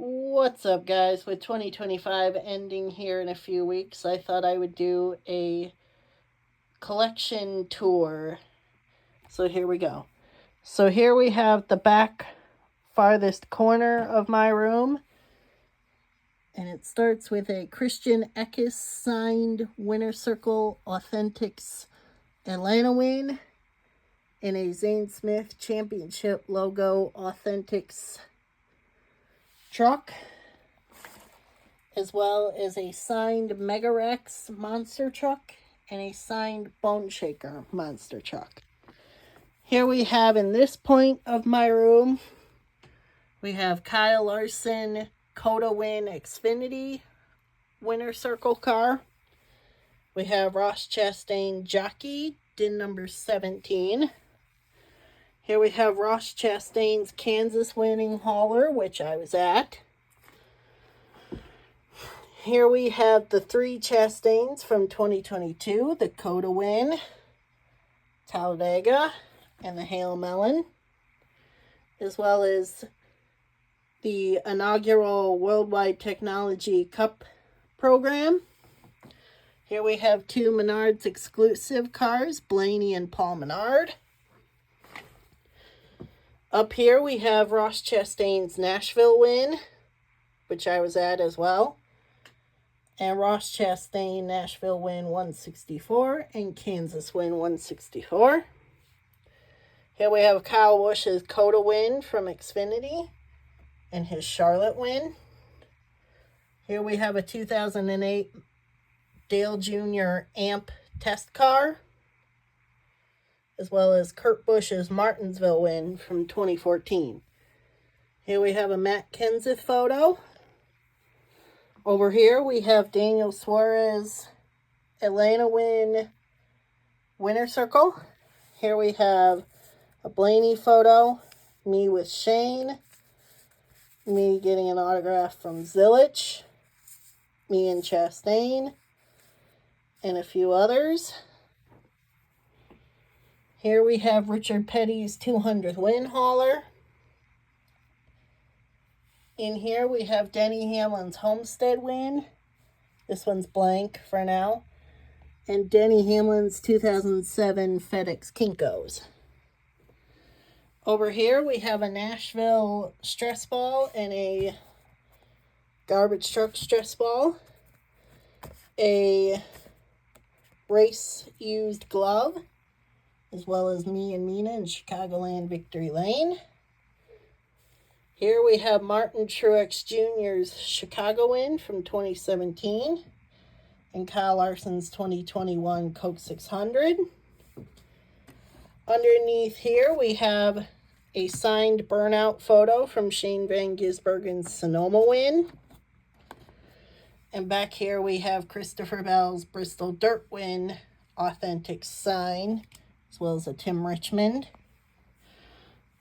What's up, guys? With 2025 ending here in a few weeks, I thought I would do a collection tour. So here we go. So here we have the back farthest corner of my room. And it starts with a Christian Eckes signed Winter Circle Authentics Atlanta win and a Zane Smith Championship logo Authentics truck, as well as a signed Mega Rex monster truck and a signed Bone Shaker monster truck. Here we have, in this point of my room, we have Kyle Larson Coda Win Xfinity Winter Circle car. We have Ross Chastain Jockey, DIN number 17. Here we have Ross Chastain's Kansas winning hauler, which I was at. Here we have the 3 Chastains from 2022, the Coda Win, Talladega, and the Hail Melon, as well as the inaugural Worldwide Technology Cup program. Here we have 2 Menards exclusive cars, Blaney and Paul Menard. Up here we have Ross Chastain's Nashville win, which I was at as well. And Ross Chastain Nashville win 164 and Kansas win 164. Here we have Kyle Busch's Coda win from Xfinity and his Charlotte win. Here we have a 2008 Dale Jr. AMP test car, as well as Kurt Busch's Martinsville win from 2014. Here we have a Matt Kenseth photo. Over here we have Daniel Suarez Atlanta win Winter Circle. Here we have a Blaney photo, me with Shane, me getting an autograph from Zilich, me and Chastain, and a few others. Here we have Richard Petty's 200th win hauler. In here we have Denny Hamlin's Homestead win. This one's blank for now. And Denny Hamlin's 2007 FedEx Kinkos. Over here we have a Nashville stress ball and a garbage truck stress ball. A race used glove, as well as me and Mina in Chicagoland Victory Lane. Here we have Martin Truex Jr.'s Chicago win from 2017 and Kyle Larson's 2021 Coke 600. Underneath here we have a signed burnout photo from Shane Van Gisbergen's Sonoma win. And back here we have Christopher Bell's Bristol Dirt win authentic sign, as well as a Tim Richmond.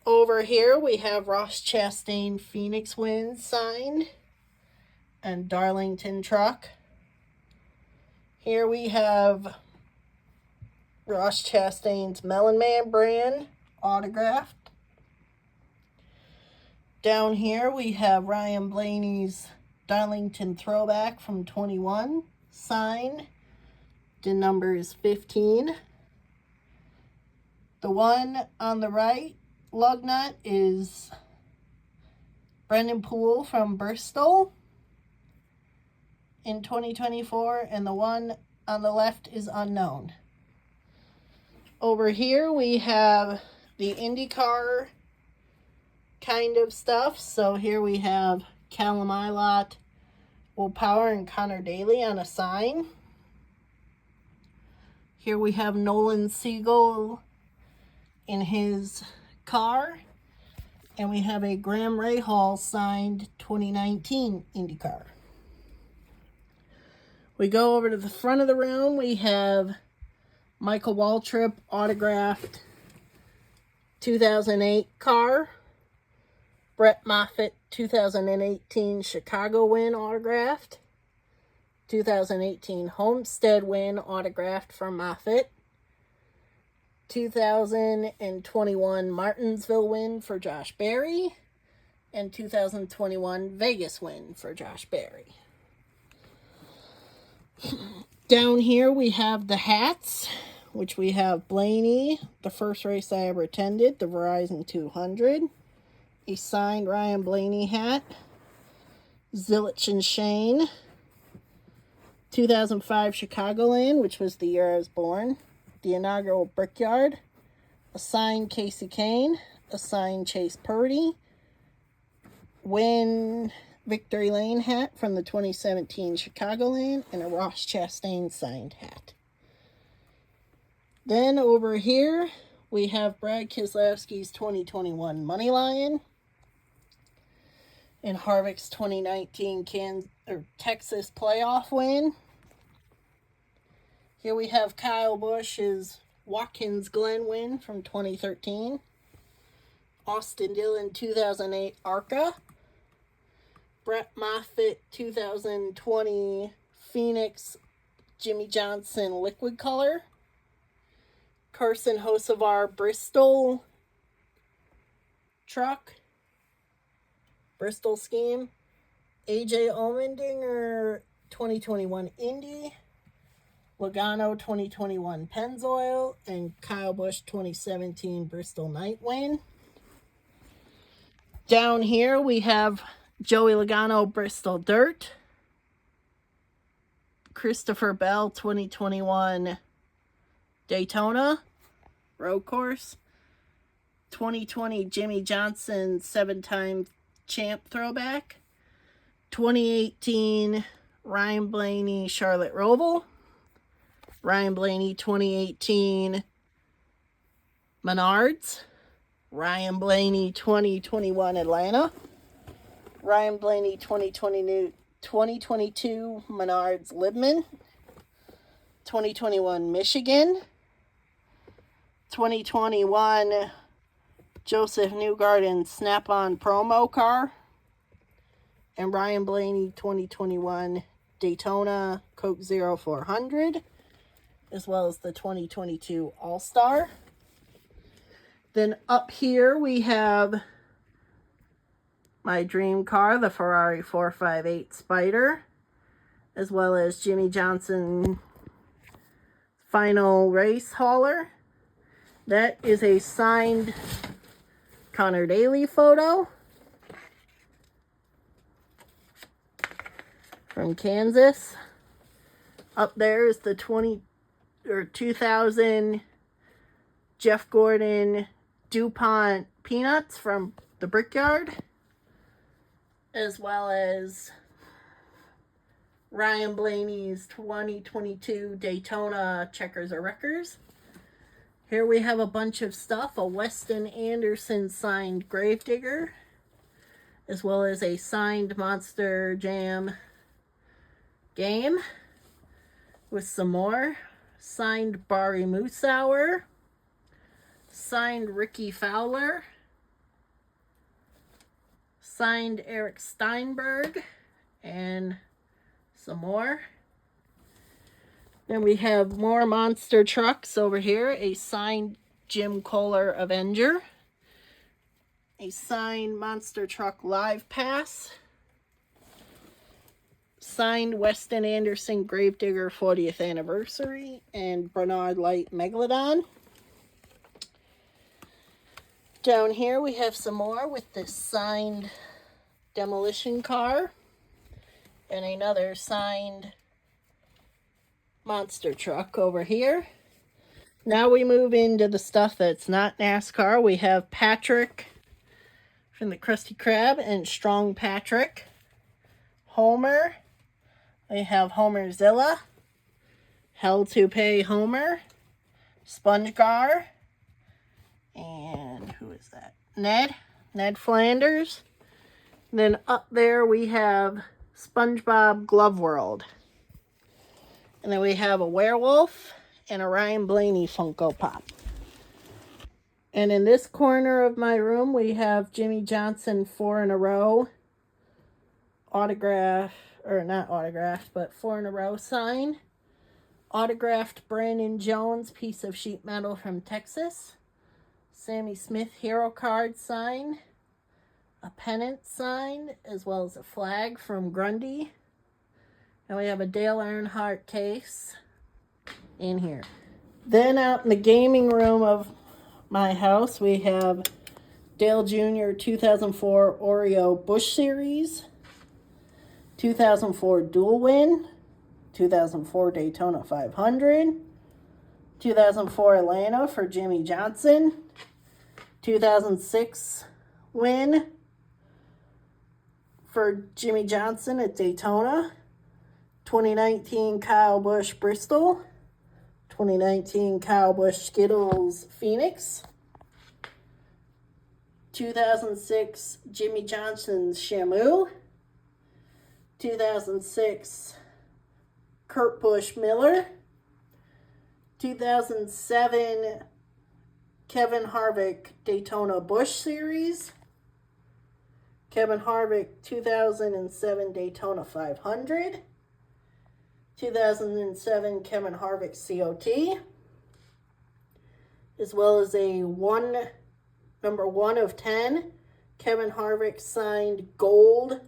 Over here we have Ross Chastain Phoenix win sign and Darlington truck. Here we have Ross Chastain's Melon Man brand autographed. Down here we have Ryan Blaney's Darlington throwback from 21 sign. The number is 15. The one on the right lug nut is Brendan Poole from Bristol in 2024, and the one on the left is unknown. Over here we have the IndyCar kind of stuff. So here we have Callum Ilott, Will Power, and Connor Daly on a sign. Here we have Nolan Siegel in his car, and we have a Graham Rahal signed 2019 IndyCar. We go over to the front of the room. We have Michael Waltrip autographed 2008 car, Brett Moffitt 2018 Chicago win autographed, 2018 Homestead win autographed from Moffitt, 2021 Martinsville win for Josh Berry, and 2021 Vegas win for Josh Berry. Down here we have the hats, which we have Blaney, the first race I ever attended, the Verizon 200. A signed Ryan Blaney hat. Zilich and Shane. 2005 Chicagoland, which was the year I was born. The inaugural Brickyard. A signed Casey Kane. A signed Chase Purdy. Win Victory Lane hat from the 2017 Chicagoland, and a Ross Chastain signed hat. Then over here, we have Brad Keselowski's 2021 Money Lion and Harvick's 2019 Texas playoff win. Here we have Kyle Busch's Watkins Glen win from 2013. Austin Dillon 2008 ARCA. Brett Moffitt 2020 Phoenix Jimmy Johnson Liquid Color. Carson Hocevar Bristol truck. Bristol scheme. AJ Allmendinger 2021 Indy. Logano 2021 Pennzoil. And Kyle Busch 2017 Bristol Night Win. Down here we have Joey Logano Bristol Dirt. Christopher Bell 2021 Daytona Road Course. 2020 Jimmy Johnson 7-time champ throwback. 2018 Ryan Blaney Charlotte Roval. Ryan Blaney 2018 Menards. Ryan Blaney 2021 Atlanta. Ryan Blaney 2022 Menards Libman. 2021 Michigan. 2021 Joseph Newgarden Snap-on promo car. And Ryan Blaney 2021 Daytona Coke Zero 400, as well as the 2022 All-Star. Then up here we have my dream car, the Ferrari 458 Spider, as well as Jimmy Johnson final race hauler. That is a signed Connor Daly photo from Kansas. Up there is the 2000 Jeff Gordon DuPont Peanuts from the Brickyard, as well as Ryan Blaney's 2022 Daytona Checkers or Wreckers. Here we have a bunch of stuff, a Weston Anderson signed Gravedigger, as well as a signed Monster Jam game, with some more. Signed Barry Moosauer, signed Ricky Fowler, signed Eric Steinberg, and some more. Then we have more monster trucks over here. A signed Jim Kohler Avenger. A signed Monster Truck Live Pass. Signed Weston Anderson Gravedigger 40th Anniversary. And Bernard Light Megalodon. Down here we have some more with this signed Demolition car. And another signed monster truck over here. Now we move into the stuff that's not NASCAR. We have Patrick from the Krusty Krab and Strong Patrick. Homer. We have Homerzilla. Hell to Pay Homer. SpongeGar. And who is that? Ned Flanders. Then up there we have SpongeBob Glove World. And then we have a werewolf and a Ryan Blaney Funko Pop. And in this corner of my room, we have Jimmy Johnson 4 in a row autograph, or not autograph, but 4 in a row sign. Autographed Brandon Jones piece of sheet metal from Texas. Sammy Smith hero card sign. a pennant sign, as well as a flag from Grundy. And we have a Dale Earnhardt case in here. Then out in the gaming room of my house, we have Dale Jr. 2004 Oreo Busch Series, 2004 Dual Win, 2004 Daytona 500, 2004 Atlanta for Jimmie Johnson, 2006 win for Jimmie Johnson at Daytona, 2019 Kyle Busch Bristol, 2019 Kyle Busch Skittles Phoenix, 2006 Jimmie Johnson's Shamu, 2006 Kurt Busch Miller, 2007 Kevin Harvick Daytona Busch Series, Kevin Harvick 2007 Daytona 500, 2007 Kevin Harvick COT, as well as a number 1 of 10 Kevin Harvick signed gold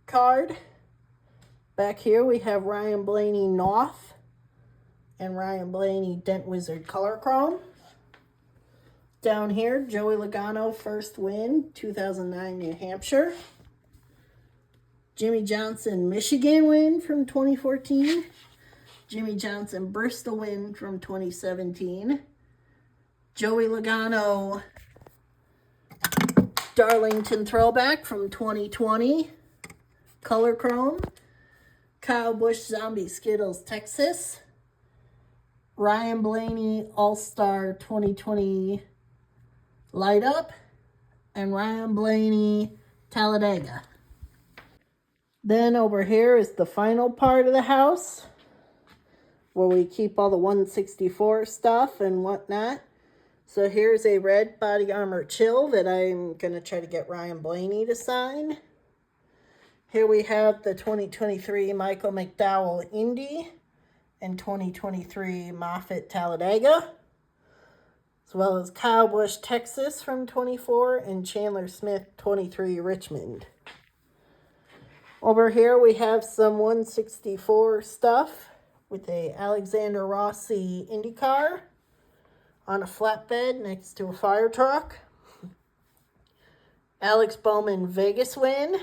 card. Back here we have Ryan Blaney North and Ryan Blaney Dent Wizard Color Chrome. Down here, Joey Logano first win, 2009 New Hampshire. Jimmie Johnson Michigan win from 2014. Jimmie Johnson Bristol win from 2017. Joey Logano Darlington Throwback from 2020. Color Chrome. Kyle Busch Zombie Skittles Texas. Ryan Blaney All-Star 2020 Light Up. And Ryan Blaney Talladega. Then over here is the final part of the house, where we keep all the 164 stuff and whatnot. So here's a red Body Armor Chill that I'm going to try to get Ryan Blaney to sign. Here we have the 2023 Michael McDowell Indy and 2023 Moffitt Talladega, as well as Kyle Busch Texas from 24 and Chandler Smith 23 Richmond. Over here we have some 164 stuff with a Alexander Rossi IndyCar on a flatbed next to a fire truck. Alex Bowman Vegas win.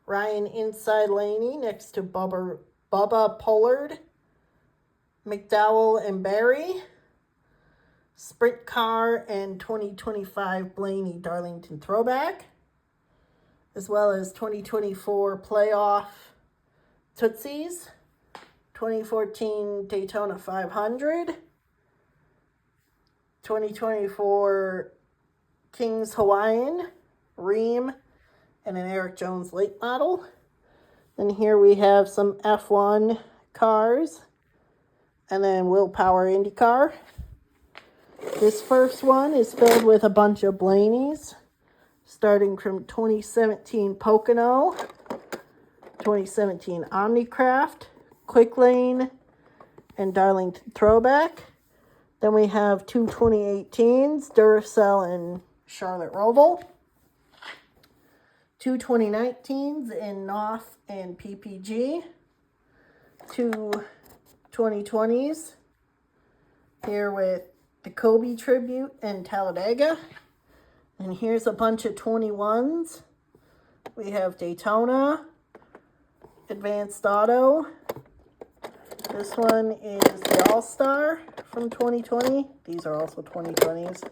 Ryan Inside Laney next to Bubba Pollard, McDowell and Barry. Sprint Car and 2025 Blaney Darlington Throwback, as well as 2024 Playoff Tootsies, 2014 Daytona 500, 2024 Kings Hawaiian, Ream, and an Eric Jones late model. And here we have some F1 cars, and then Willpower IndyCar. This first one is filled with a bunch of Blaneys, starting from 2017 Pocono, 2017 Omnicraft, Quick Lane, and Darlington Throwback. Then we have two 2018s, Duracell and Charlotte Roval. Two 2019s in North and PPG. Two 2020s here with the Kobe Tribute and Talladega. And here's a bunch of 21s. We have Daytona, Advanced Auto. This one is the All-Star from 2020. These are also 2020s.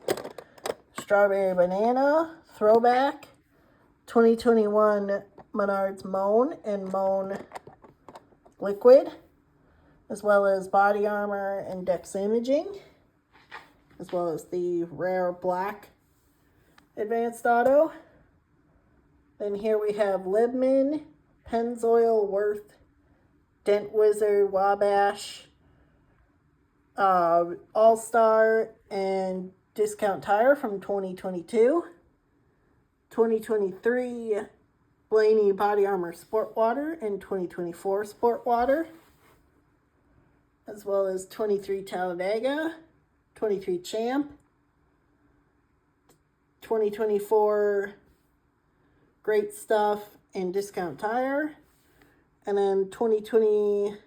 Strawberry Banana, Throwback. 2021 Menards Moan and Moan Liquid, as well as Body Armor and Dex Imaging, as well as the Rare Black Advanced Auto. Then here we have Libman, Pennzoil, Worth, Dent Wizard, Wabash, All-Star, and Discount Tire from 2022. 2023 Blaney Body Armor Sport Water and 2024 Sport Water, as well as 23 Talladega, 23 Champ, 2024 Great Stuff and Discount Tire. And then 2019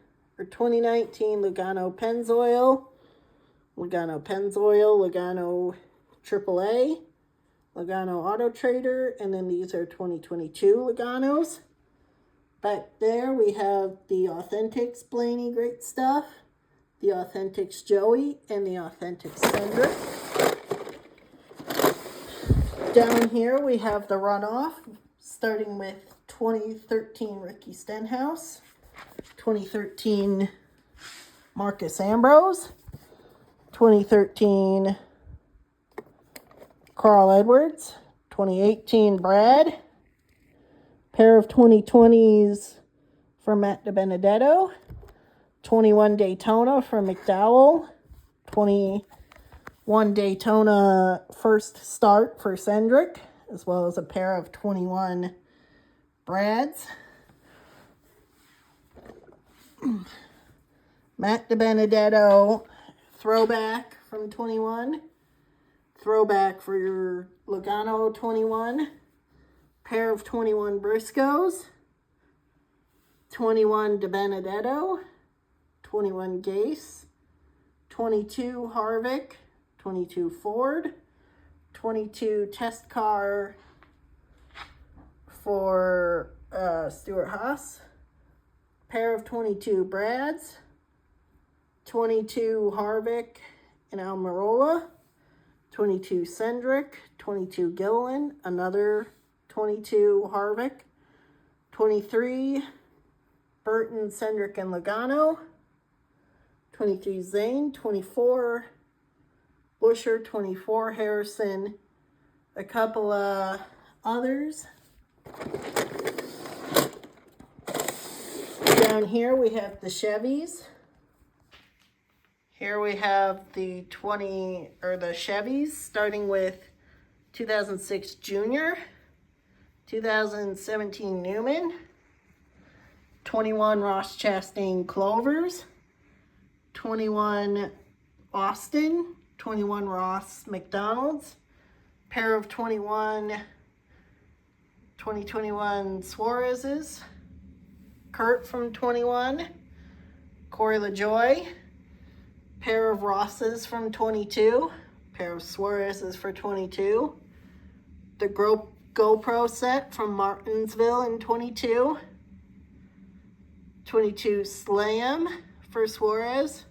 Lugano Pennzoil, Lugano AAA, Lugano Auto Trader, and then these are 2022 Luganos. Back there we have the Authentics Blaney Great Stuff, the Authentics Joey, and the Authentics Cendric. Down here we have the runoff, starting with 2013 Ricky Stenhouse, 2013 Marcus Ambrose, 2013 Carl Edwards, 2018 Brad, pair of 2020s from Matt DiBenedetto, 21 Daytona from McDowell, 21 Daytona first start for Cendric, as well as a pair of 21 Brads. Matt DiBenedetto throwback from 21. Throwback for your Lugano 21. Pair of 21 Briscoes. 21 DiBenedetto. 21 Gase. 22 Harvick. 22 Ford. 22 test car for Stuart Haas. Pair of 22 Brads. 22 Harvick and Almirola. 22 Cendric. 22 Gilliland. Another 22 Harvick. 23 Burton, Cendric, and Logano. 23 Zane. 24 Buescher. 24 Harrison. A couple of others. Down here we have the Chevys. Here we have the Chevys, starting with 2006 Junior, 2017 Newman, 21 Ross Chastain Clovers, 21 Austin, 21 Ross McDonald's, pair of 2021 Suarez's, Kurt from 21, Corey LaJoie, pair of Rosses from 22, pair of Suarez's for 22, the GoPro set from Martinsville in 22, 22 Slam for Suarez,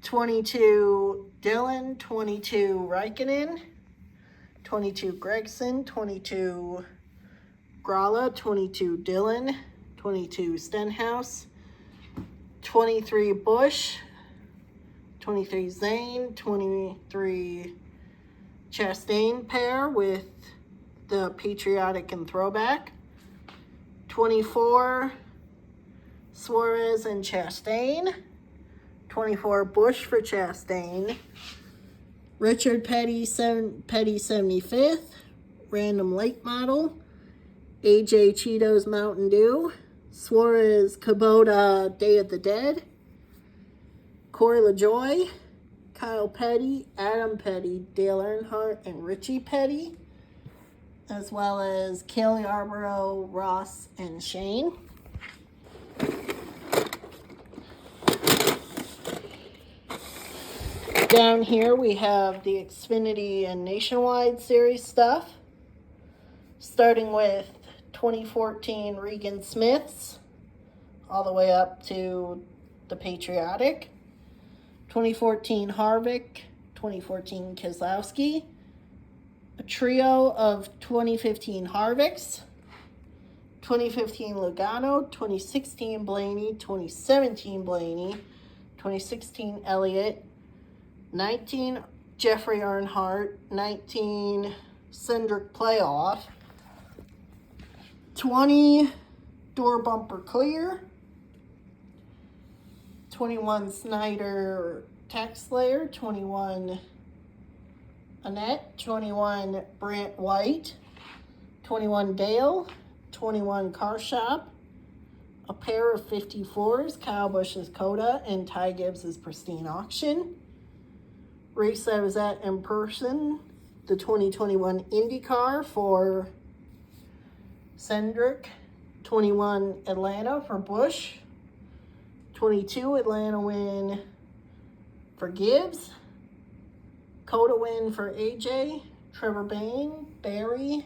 22 Dillon, 22 Raikkonen, 22 Gregson, 22 Gralla, 22 Dillon, 22 Stenhouse, 23 Busch, 23 Zane, 23 Chastain pair with the Patriotic and Throwback, 24 Suarez and Chastain, 24 Busch for Chastain, Richard Petty 75th, random late model, AJ Cheetos Mountain Dew, Suarez Kubota Day of the Dead, Corey LaJoie, Kyle Petty, Adam Petty, Dale Earnhardt, and Richie Petty, as well as Cale Yarborough, Ross, and Shane. Down here we have the Xfinity and Nationwide Series stuff, starting with 2014 Regan Smiths, all the way up to the Patriotic, 2014 Harvick, 2014 Keselowski, a trio of 2015 Harvicks, 2015 Logano, 2016 Blaney, 2017 Blaney, 2016 Elliott, 19 Jeffrey Earnhardt, 19 Cendric Playoff, 20 Door Bumper Clear, 21 Snyder Tax Slayer, 21 Annette, 21 Brant White, 21 Dale, 21 Car Shop, a pair of 54s, Kyle Busch's Coda and Ty Gibbs's Pristine Auction, race I was at in person, the 2021 IndyCar for Cindric. 21 Atlanta for Busch. 22 Atlanta win for Gibbs. Coda win for AJ. Trevor Bayne. Barry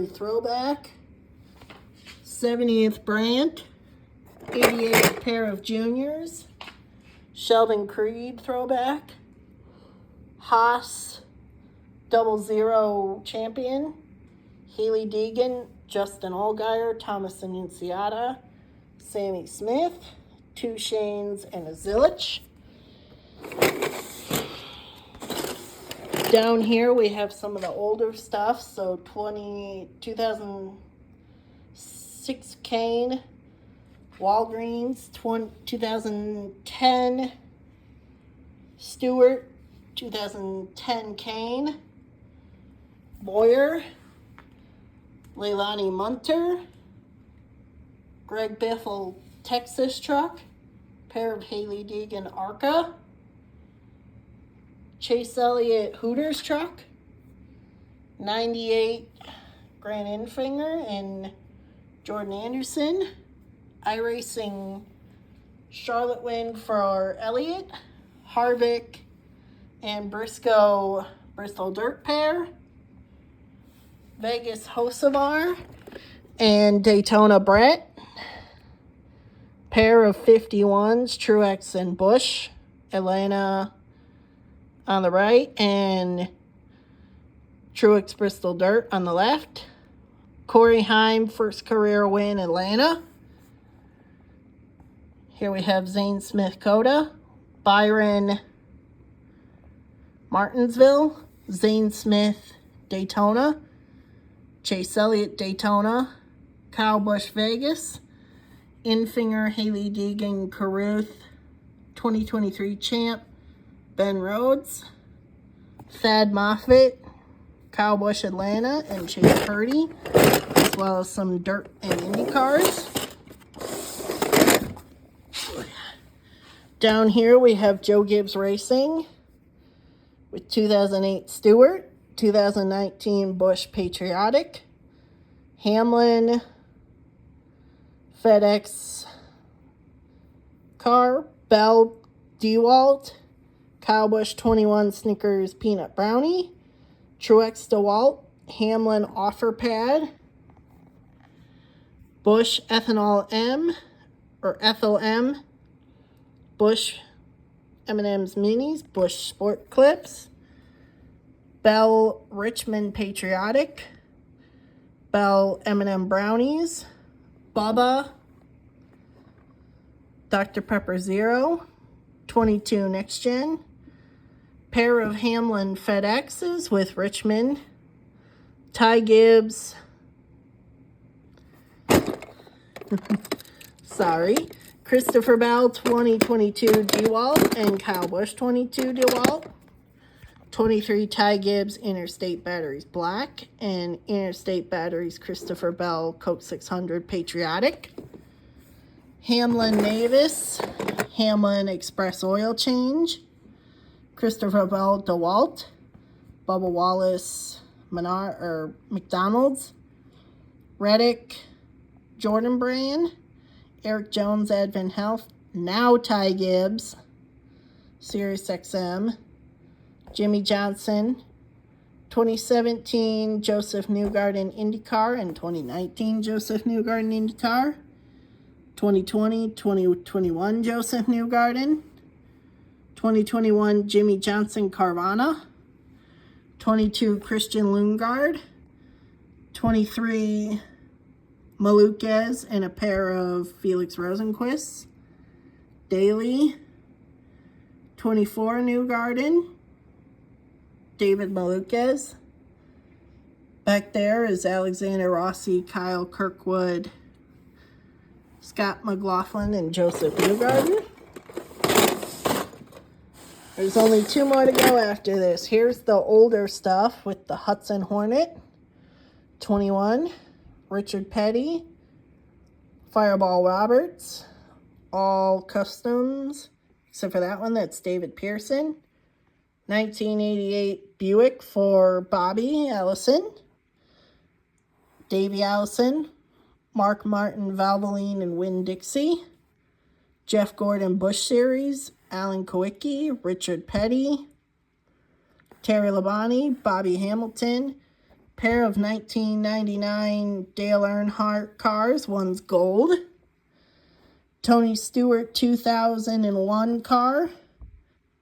throwback. 70th Brandt. 88th pair of juniors. Sheldon Creed throwback. Haas 00 champion. Haley Deegan, Justin Allgaier, Thomas Annunziata, Sammy Smith, 2 Shanes, and a Zilich. Down here we have some of the older stuff. So 2006 Kane, Walgreens, 2010 Stewart, 2010 Kane, Boyer, Leilani Munter, Greg Biffle Texas truck, pair of Haley Deegan Arca, Chase Elliott Hooters truck, 98 Grant Enfinger and Jordan Anderson, iRacing Charlotte win for Elliott, Harvick and Briscoe Bristol Dirt pair, Vegas Hocevar and Daytona Brett, pair of 51s, Truex and Busch, Atlanta on the right and Truex Bristol Dirt on the left. Corey Heim, first career win, Atlanta. Here we have Zane Smith Coda, Byron Martinsville, Zane Smith Daytona, Chase Elliott Daytona, Kyle Busch Vegas, Enfinger Haley Deegan Caruth, 2023 champ, Ben Rhodes, Thad Moffitt, Kyle Busch Atlanta, and Chase Purdy, as well as some dirt and Indy cars. Down here we have Joe Gibbs Racing with 2008 Stewart, 2019 Busch Patriotic, Hamlin FedEx car, Bell DeWalt, Kyle Busch 21 Snickers Peanut Brownie, Truex DeWalt, Hamlin Offer Pad, Busch Ethanol M, or Ethel M, Busch M&M's Minis, Busch Sport Clips, Bell Richmond Patriotic, Bell M&M Brownies, Bubba Dr. Pepper Zero, 22 Next Gen, pair of Hamlin FedExes with Richmond, Ty Gibbs, sorry, Christopher Bell 2022 DeWalt and Kyle Busch 22 DeWalt, 23 Ty Gibbs Interstate Batteries Black and Interstate Batteries Christopher Bell Coke 600 Patriotic, Hamlin Navis, Hamlin Express Oil Change, Christopher Bell DeWalt, Bubba Wallace McDonald's, Reddick Jordan Brand, Eric Jones Advent Health, now Ty Gibbs, Sirius XM, Jimmy Johnson, 2017 Joseph Newgarden IndyCar and 2019 Joseph Newgarden IndyCar, 2020-2021 Joseph Newgarden, 2021 Jimmy Johnson Carvana, 22 Christian Lundgaard, 23 Maluquez and a pair of Felix Rosenquist, Daily, 24 Newgarden, David Maluquez. Back there is Alexander Rossi, Kyle Kirkwood, Scott McLaughlin, and Joseph Newgarden. There's only 2 more to go after this. Here's the older stuff with the Hudson Hornet, 21, Richard Petty, Fireball Roberts, all customs, except for that one, that's David Pearson, 1988 Buick for Bobby Allison, Davey Allison, Mark Martin Valvoline and Winn-Dixie, Jeff Gordon Bush Series, Alan Kowicki, Richard Petty, Terry Labonte, Bobby Hamilton, pair of 1999 Dale Earnhardt cars, one's gold, Tony Stewart 2001 car,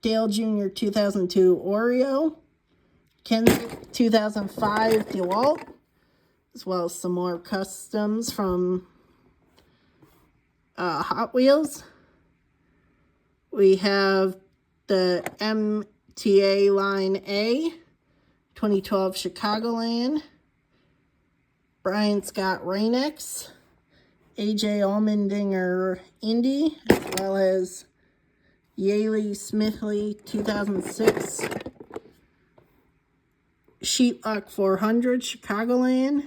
Dale Jr. 2002 Oreo, Kendrick 2005 DeWalt, as well as some more customs from Hot Wheels. We have the MTA Line A, 2012 Chicagoland, Brian Scott Rain-X, AJ Allmendinger Indy, as well as Yaley Smithley 2006 Sheetlock 400 Chicagoland,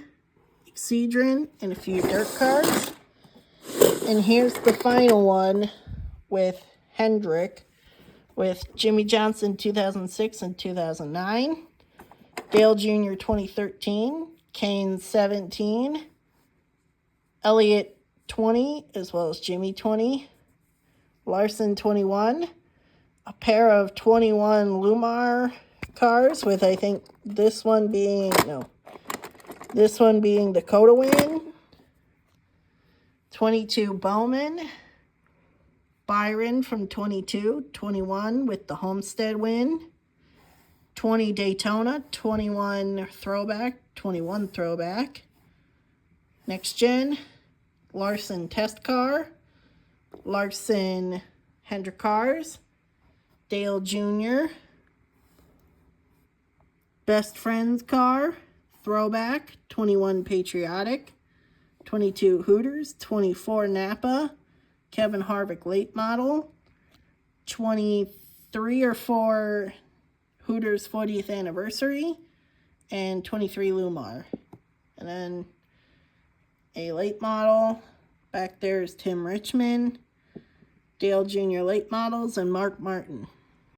Excedrin, and a few dirt cars. And here's the final one with Hendrick, with Jimmy Johnson 2006 and 2009, Dale Jr. 2013, Kane 17, Elliott 20, as well as Jimmy 20, Larson 21, a pair of 21 Lumar cars with, I think, this one being Dakota Win, 22 Bowman, Byron from 22, 21 with the Homestead win, 20 Daytona, 21 throwback, Next Gen, Larson Test Car, Larson Hendrick Cars, Dale Jr., Best Friends Car, Throwback, 21 Patriotic, 22 Hooters, 24 Napa, Kevin Harvick Late Model, 23 or 4 Hooters 40th Anniversary, and 23 Lumar. And then a late model. Back there is Tim Richmond, Dale Jr. Late Models, and Mark Martin.